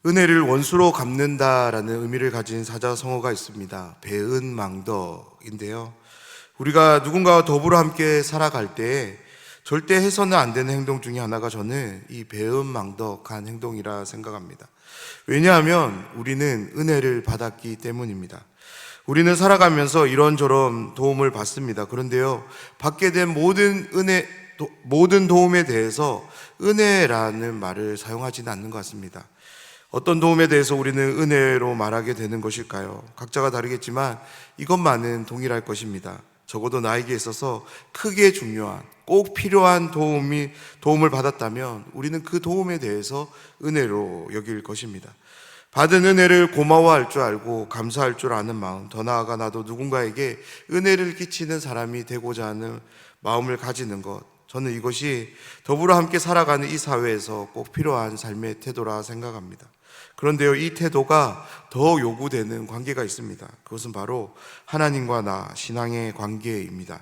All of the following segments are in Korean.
은혜를 원수로 갚는다라는 의미를 가진 사자성어가 있습니다. 배은망덕인데요. 우리가 누군가와 더불어 함께 살아갈 때 절대 해서는 안 되는 행동 중에 하나가 저는 이 배은망덕한 행동이라 생각합니다. 왜냐하면 우리는 은혜를 받았기 때문입니다. 우리는 살아가면서 이런저런 도움을 받습니다. 그런데요, 받게 된 모든 도움에 대해서 은혜라는 말을 사용하지는 않는 것 같습니다. 어떤 도움에 대해서 우리는 은혜로 말하게 되는 것일까요? 각자가 다르겠지만 이것만은 동일할 것입니다. 적어도 나에게 있어서 크게 중요한, 꼭 필요한 도움을 받았다면 우리는 그 도움에 대해서 은혜로 여길 것입니다. 받은 은혜를 고마워할 줄 알고 감사할 줄 아는 마음, 더 나아가 나도 누군가에게 은혜를 끼치는 사람이 되고자 하는 마음을 가지는 것, 저는 이것이 더불어 함께 살아가는 이 사회에서 꼭 필요한 삶의 태도라 생각합니다. 그런데요, 이 태도가 더 요구되는 관계가 있습니다. 그것은 바로 하나님과 나, 신앙의 관계입니다.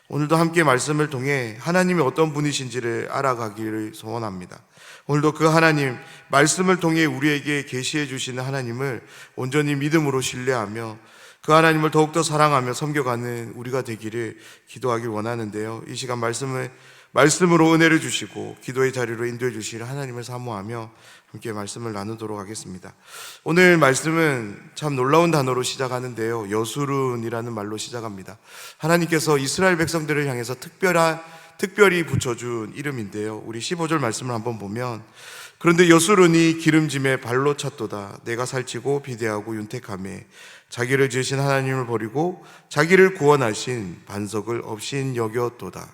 오늘도 함께 말씀을 통해 하나님이 어떤 분이신지를 알아가기를 소원합니다. 오늘도 그 하나님, 말씀을 통해 우리에게 계시해 주시는 하나님을 온전히 믿음으로 신뢰하며 그 하나님을 더욱더 사랑하며 섬겨가는 우리가 되기를 기도하길 원하는데요, 이 시간 말씀으로 은혜를 주시고 기도의 자리로 인도해 주실 하나님을 사모하며 함께 말씀을 나누도록 하겠습니다. 오늘 말씀은 참 놀라운 단어로 시작하는데요, 여수룬이라는 말로 시작합니다. 하나님께서 이스라엘 백성들을 향해서 특별히 붙여준 이름인데요, 우리 15절 말씀을 한번 보면, 그런데 여수룬이 기름짐에 발로 찼도다. 내가 살찌고 비대하고 윤택하매 자기를 지으신 하나님을 버리고 자기를 구원하신 반석을 없인 여겼도다.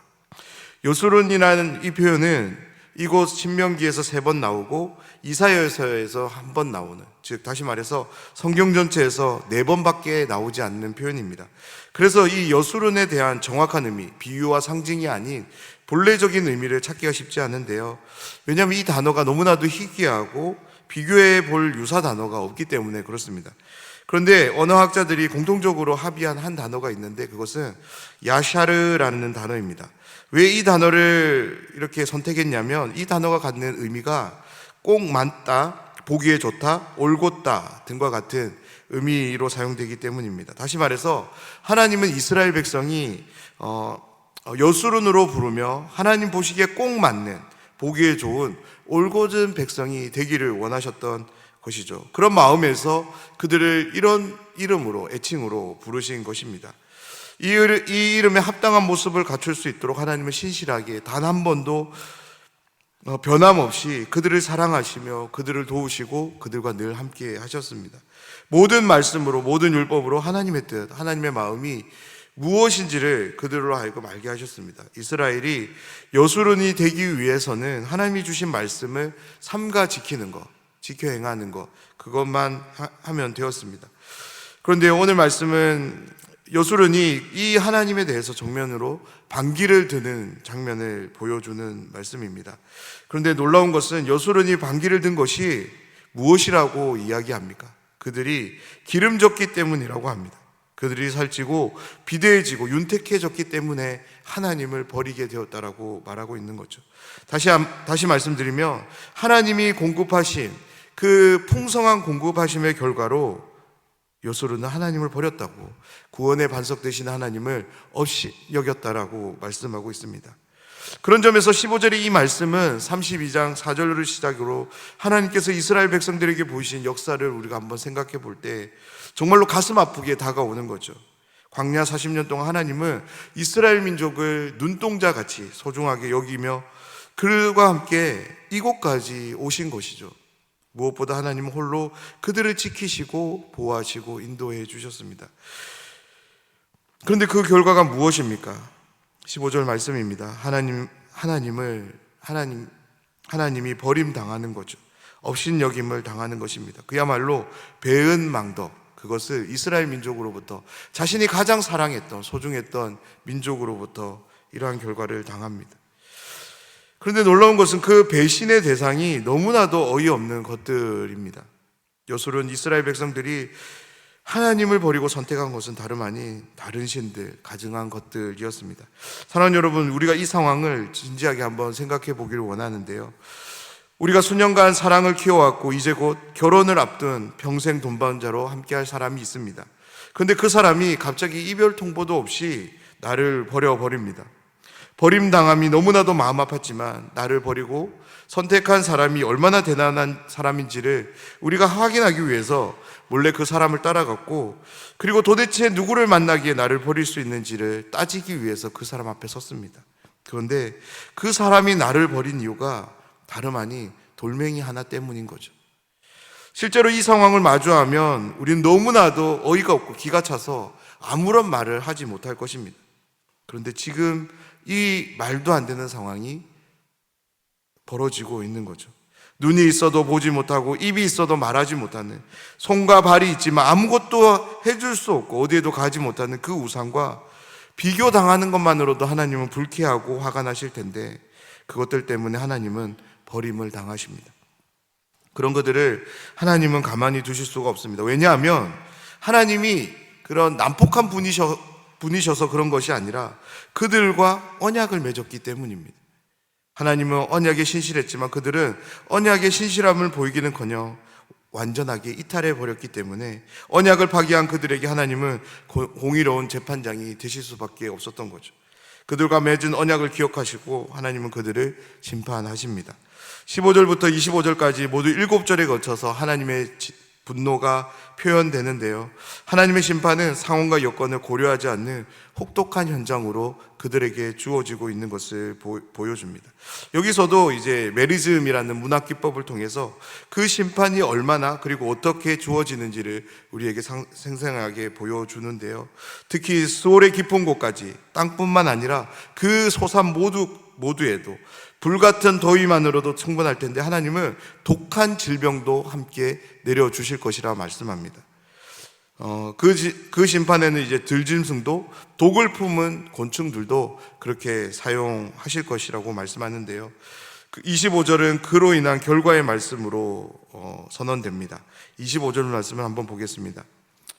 여수룬이라는 이 표현은 이곳 신명기에서 3번 나오고 이사야서에서 1번 나오는, 즉 다시 말해서 성경 전체에서 4번밖에 나오지 않는 표현입니다. 그래서 이 여수룬에 대한 정확한 의미, 비유와 상징이 아닌 본래적인 의미를 찾기가 쉽지 않은데요, 왜냐하면 이 단어가 너무나도 희귀하고 비교해 볼 유사 단어가 없기 때문에 그렇습니다. 그런데 언어학자들이 공통적으로 합의한 한 단어가 있는데 그것은 야샤르라는 단어입니다. 왜 이 단어를 이렇게 선택했냐면 이 단어가 갖는 의미가 꼭 맞다, 보기에 좋다, 올곧다 등과 같은 의미로 사용되기 때문입니다. 다시 말해서 하나님은 이스라엘 백성이 여수룬으로 부르며 하나님 보시기에 꼭 맞는, 보기에 좋은 올곧은 백성이 되기를 원하셨던 것이죠. 그런 마음에서 그들을 이런 이름으로, 애칭으로 부르신 것입니다. 이 이름에 합당한 모습을 갖출 수 있도록 하나님은 신실하게 단 한 번도 변함없이 그들을 사랑하시며 그들을 도우시고 그들과 늘 함께 하셨습니다. 모든 말씀으로, 모든 율법으로 하나님의 뜻, 하나님의 마음이 무엇인지를 그들로 하여금 알게 하셨습니다. 이스라엘이 여수룬이 되기 위해서는 하나님이 주신 말씀을 삼가 지키는 것, 지켜 행하는 것, 그것만 하면 되었습니다. 그런데 오늘 말씀은 여수룬이 이 하나님에 대해서 정면으로 반기를 드는 장면을 보여주는 말씀입니다. 그런데 놀라운 것은 여수룬이 반기를 든 것이 무엇이라고 이야기합니까? 그들이 기름졌기 때문이라고 합니다. 그들이 살찌고 비대해지고 윤택해졌기 때문에 하나님을 버리게 되었다라고 말하고 있는 거죠. 다시 말씀드리면 하나님이 공급하신 그 풍성한 공급하심의 결과로 여수룬은 하나님을 버렸다고, 구원의 반석 되신 하나님을 없이 여겼다라고 말씀하고 있습니다. 그런 점에서 15절의 이 말씀은 32장 4절을 시작으로 하나님께서 이스라엘 백성들에게 보이신 역사를 우리가 한번 생각해 볼 때 정말로 가슴 아프게 다가오는 거죠. 광야 40년 동안 하나님은 이스라엘 민족을 눈동자같이 소중하게 여기며 그들과 함께 이곳까지 오신 것이죠. 무엇보다 하나님은 홀로 그들을 지키시고 보호하시고 인도해 주셨습니다. 그런데 그 결과가 무엇입니까? 15절 말씀입니다. 하나님이 버림당하는 거죠. 업신여김을 당하는 것입니다. 그야말로 배은망덕, 그것을 이스라엘 민족으로부터, 자신이 가장 사랑했던, 소중했던 민족으로부터 이러한 결과를 당합니다. 그런데 놀라운 것은 그 배신의 대상이 너무나도 어이없는 것들입니다. 여수룬 이스라엘 백성들이 하나님을 버리고 선택한 것은 다름 아닌 다른 신들, 가증한 것들이었습니다. 사랑하는 여러분, 우리가 이 상황을 진지하게 한번 생각해 보기를 원하는데요, 우리가 수년간 사랑을 키워왔고 이제 곧 결혼을 앞둔 평생 동반자로 함께할 사람이 있습니다. 그런데 그 사람이 갑자기 이별 통보도 없이 나를 버려버립니다. 버림당함이 너무나도 마음 아팠지만 나를 버리고 선택한 사람이 얼마나 대단한 사람인지를 우리가 확인하기 위해서 몰래 그 사람을 따라갔고, 그리고 도대체 누구를 만나기에 나를 버릴 수 있는지를 따지기 위해서 그 사람 앞에 섰습니다. 그런데 그 사람이 나를 버린 이유가 다름 아닌 돌멩이 하나 때문인 거죠. 실제로 이 상황을 마주하면 우리는 너무나도 어이가 없고 기가 차서 아무런 말을 하지 못할 것입니다. 그런데 지금 이 말도 안 되는 상황이 벌어지고 있는 거죠. 눈이 있어도 보지 못하고 입이 있어도 말하지 못하는, 손과 발이 있지만 아무것도 해줄 수 없고 어디에도 가지 못하는 그 우상과 비교당하는 것만으로도 하나님은 불쾌하고 화가 나실 텐데, 그것들 때문에 하나님은 버림을 당하십니다. 그런 것들을 하나님은 가만히 두실 수가 없습니다. 왜냐하면 하나님이 그런 난폭한 분이셔서 그런 것이 아니라 그들과 언약을 맺었기 때문입니다. 하나님은 언약에 신실했지만 그들은 언약의 신실함을 보이기는커녕 완전하게 이탈해 버렸기 때문에 언약을 파기한 그들에게 하나님은 공의로운 재판장이 되실 수밖에 없었던 거죠. 그들과 맺은 언약을 기억하시고 하나님은 그들을 심판하십니다. 15절부터 25절까지 모두 7절에 거쳐서 하나님의 분노가 표현되는데요, 하나님의 심판은 상황과 여건을 고려하지 않는 혹독한 현장으로 그들에게 주어지고 있는 것을 보여줍니다. 여기서도 이제 메리즘이라는 문학 기법을 통해서 그 심판이 얼마나 그리고 어떻게 주어지는지를 우리에게 생생하게 보여주는데요, 특히 수월의 깊은 곳까지, 땅뿐만 아니라 그 소산 모두에도 불같은 더위만으로도 충분할 텐데 하나님은 독한 질병도 함께 내려주실 것이라 말씀합니다. 그 심판에는 이제 들짐승도, 독을 품은 곤충들도 그렇게 사용하실 것이라고 말씀하는데요, 25절은 그로 인한 결과의 말씀으로 선언됩니다. 25절 말씀을 한번 보겠습니다.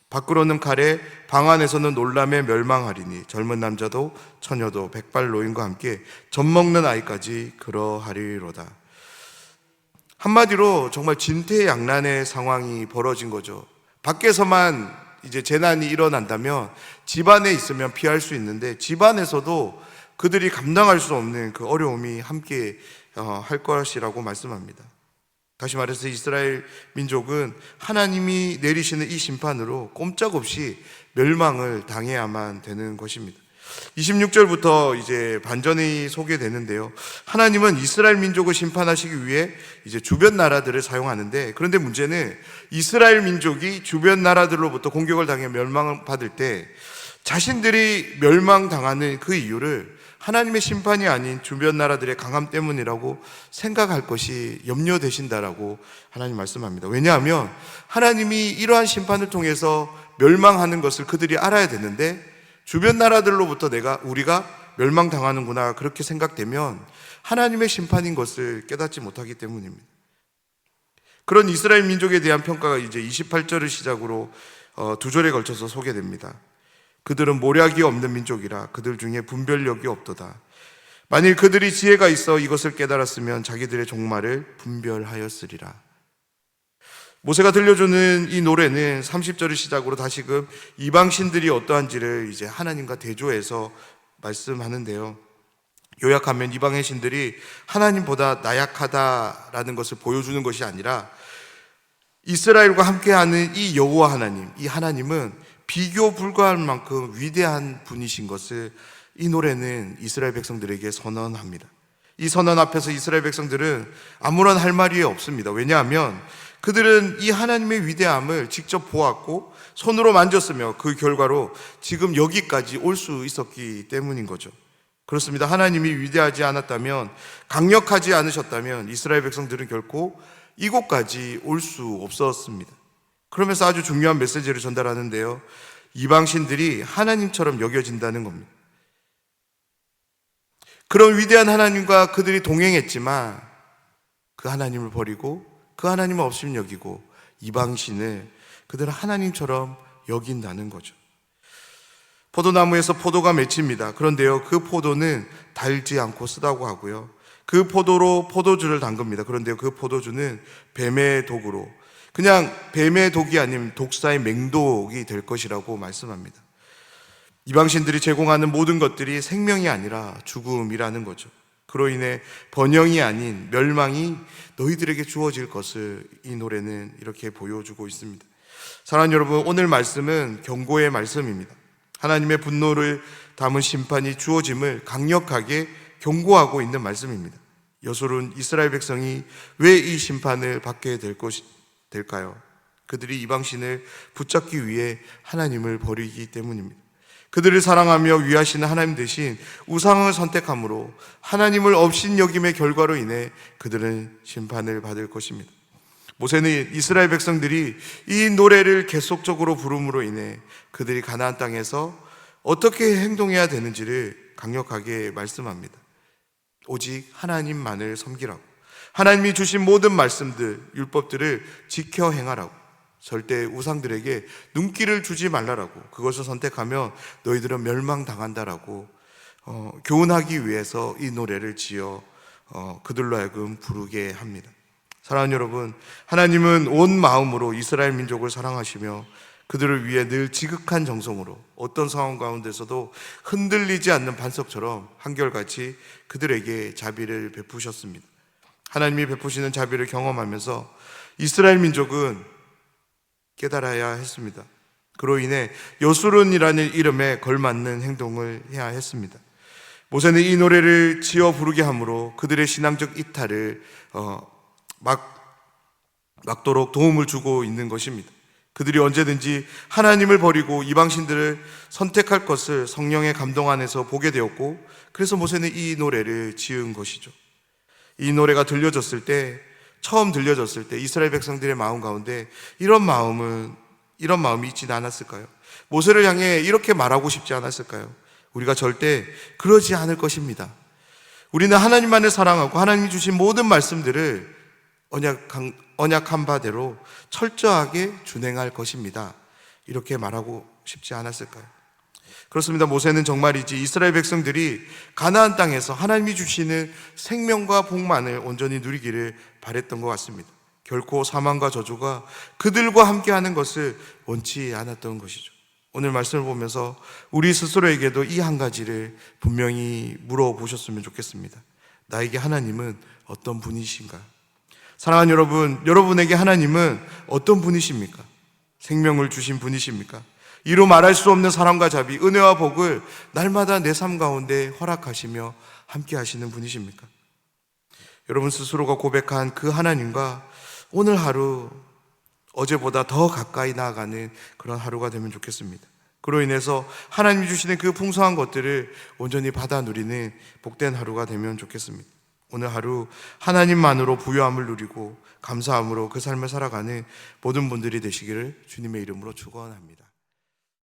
밖으로는 칼에, 방 안에서는 놀람에 멸망하리니 젊은 남자도 처녀도 백발 노인과 함께 젖먹는 아이까지 그러하리로다. 한마디로 정말 진퇴양난의 상황이 벌어진 거죠. 밖에서만 이제 재난이 일어난다면 집안에 있으면 피할 수 있는데 집안에서도 그들이 감당할 수 없는 그 어려움이 함께 할 것이라고 말씀합니다. 다시 말해서 이스라엘 민족은 하나님이 내리시는 이 심판으로 꼼짝없이 멸망을 당해야만 되는 것입니다. 26절부터 이제 반전이 소개되는데요, 하나님은 이스라엘 민족을 심판하시기 위해 이제 주변 나라들을 사용하는데, 그런데 문제는 이스라엘 민족이 주변 나라들로부터 공격을 당해 멸망을 받을 때 자신들이 멸망당하는 그 이유를 하나님의 심판이 아닌 주변 나라들의 강함 때문이라고 생각할 것이 염려되신다라고 하나님 말씀합니다. 왜냐하면 하나님이 이러한 심판을 통해서 멸망하는 것을 그들이 알아야 되는데 주변 나라들로부터 우리가 멸망당하는구나 그렇게 생각되면 하나님의 심판인 것을 깨닫지 못하기 때문입니다. 그런 이스라엘 민족에 대한 평가가 이제 28절을 시작으로 2절에 걸쳐서 소개됩니다. 그들은 모략이 없는 민족이라 그들 중에 분별력이 없도다. 만일 그들이 지혜가 있어 이것을 깨달았으면 자기들의 종말을 분별하였으리라. 모세가 들려주는 이 노래는 30절을 시작으로 다시금 이방신들이 어떠한지를 이제 하나님과 대조해서 말씀하는데요, 요약하면 이방의 신들이 하나님보다 나약하다라는 것을 보여주는 것이 아니라 이스라엘과 함께하는 이 여호와 하나님, 이 하나님은 비교 불가할 만큼 위대한 분이신 것을 이 노래는 이스라엘 백성들에게 선언합니다. 이 선언 앞에서 이스라엘 백성들은 아무런 할 말이 없습니다. 왜냐하면 그들은 이 하나님의 위대함을 직접 보았고 손으로 만졌으며 그 결과로 지금 여기까지 올 수 있었기 때문인 거죠. 그렇습니다. 하나님이 위대하지 않았다면, 강력하지 않으셨다면 이스라엘 백성들은 결코 이곳까지 올 수 없었습니다. 그러면서 아주 중요한 메시지를 전달하는데요, 이방신들이 하나님처럼 여겨진다는 겁니다. 그런 위대한 하나님과 그들이 동행했지만 그 하나님을 버리고 그 하나님을 없음 여기고 이방신을 그들은 하나님처럼 여긴다는 거죠. 포도나무에서 포도가 맺힙니다. 그런데요, 그 포도는 달지 않고 쓰다고 하고요, 그 포도로 포도주를 담급니다. 그런데 그 포도주는 뱀의 독으로, 그냥 뱀의 독이 아닌 독사의 맹독이 될 것이라고 말씀합니다. 이방신들이 제공하는 모든 것들이 생명이 아니라 죽음이라는 거죠. 그로 인해 번영이 아닌 멸망이 너희들에게 주어질 것을 이 노래는 이렇게 보여주고 있습니다. 사랑하는 여러분, 오늘 말씀은 경고의 말씀입니다. 하나님의 분노를 담은 심판이 주어짐을 강력하게 경고하고 있는 말씀입니다. 여술은 이스라엘 백성이 왜 이 심판을 받게 될까요? 그들이 이방신을 붙잡기 위해 하나님을 버리기 때문입니다. 그들을 사랑하며 위하시는 하나님 대신 우상을 선택함으로 하나님을 업신 여김의 결과로 인해 그들은 심판을 받을 것입니다. 모세는 이스라엘 백성들이 이 노래를 계속적으로 부름으로 인해 그들이 가나안 땅에서 어떻게 행동해야 되는지를 강력하게 말씀합니다. 오직 하나님만을 섬기라고, 하나님이 주신 모든 말씀들, 율법들을 지켜 행하라고, 절대 우상들에게 눈길을 주지 말라라고, 그것을 선택하면 너희들은 멸망당한다라고 교훈하기 위해서 이 노래를 지어 그들로 하여금 부르게 합니다. 사랑하는 여러분, 하나님은 온 마음으로 이스라엘 민족을 사랑하시며 그들을 위해 늘 지극한 정성으로 어떤 상황 가운데서도 흔들리지 않는 반석처럼 한결같이 그들에게 자비를 베푸셨습니다. 하나님이 베푸시는 자비를 경험하면서 이스라엘 민족은 깨달아야 했습니다. 그로 인해 여술은이라는 이름에 걸맞는 행동을 해야 했습니다. 모세는 이 노래를 지어 부르게 함으로 그들의 신앙적 이탈을 막도록 도움을 주고 있는 것입니다. 그들이 언제든지 하나님을 버리고 이방신들을 선택할 것을 성령의 감동 안에서 보게 되었고, 그래서 모세는 이 노래를 지은 것이죠. 이 노래가 처음 들려졌을 때 이스라엘 백성들의 마음 가운데 이런 마음이 있지는 않았을까요? 모세를 향해 이렇게 말하고 싶지 않았을까요? 우리가 절대 그러지 않을 것입니다. 우리는 하나님만을 사랑하고 하나님이 주신 모든 말씀들을 언약한 바대로 철저하게 준행할 것입니다. 이렇게 말하고 싶지 않았을까요? 그렇습니다. 모세는 정말이지 이스라엘 백성들이 가나안 땅에서 하나님이 주시는 생명과 복만을 온전히 누리기를 바랬던 것 같습니다. 결코 사망과 저주가 그들과 함께하는 것을 원치 않았던 것이죠. 오늘 말씀을 보면서 우리 스스로에게도 이 한 가지를 분명히 물어보셨으면 좋겠습니다. 나에게 하나님은 어떤 분이신가? 사랑하는 여러분, 여러분에게 하나님은 어떤 분이십니까? 생명을 주신 분이십니까? 이루 말할 수 없는 사랑과 자비, 은혜와 복을 날마다 내 삶 가운데 허락하시며 함께 하시는 분이십니까? 여러분 스스로가 고백한 그 하나님과 오늘 하루 어제보다 더 가까이 나아가는 그런 하루가 되면 좋겠습니다. 그로 인해서 하나님이 주시는 그 풍성한 것들을 온전히 받아 누리는 복된 하루가 되면 좋겠습니다. 오늘 하루 하나님만으로 부유함을 누리고 감사함으로 그 삶을 살아가는 모든 분들이 되시기를 주님의 이름으로 축원합니다.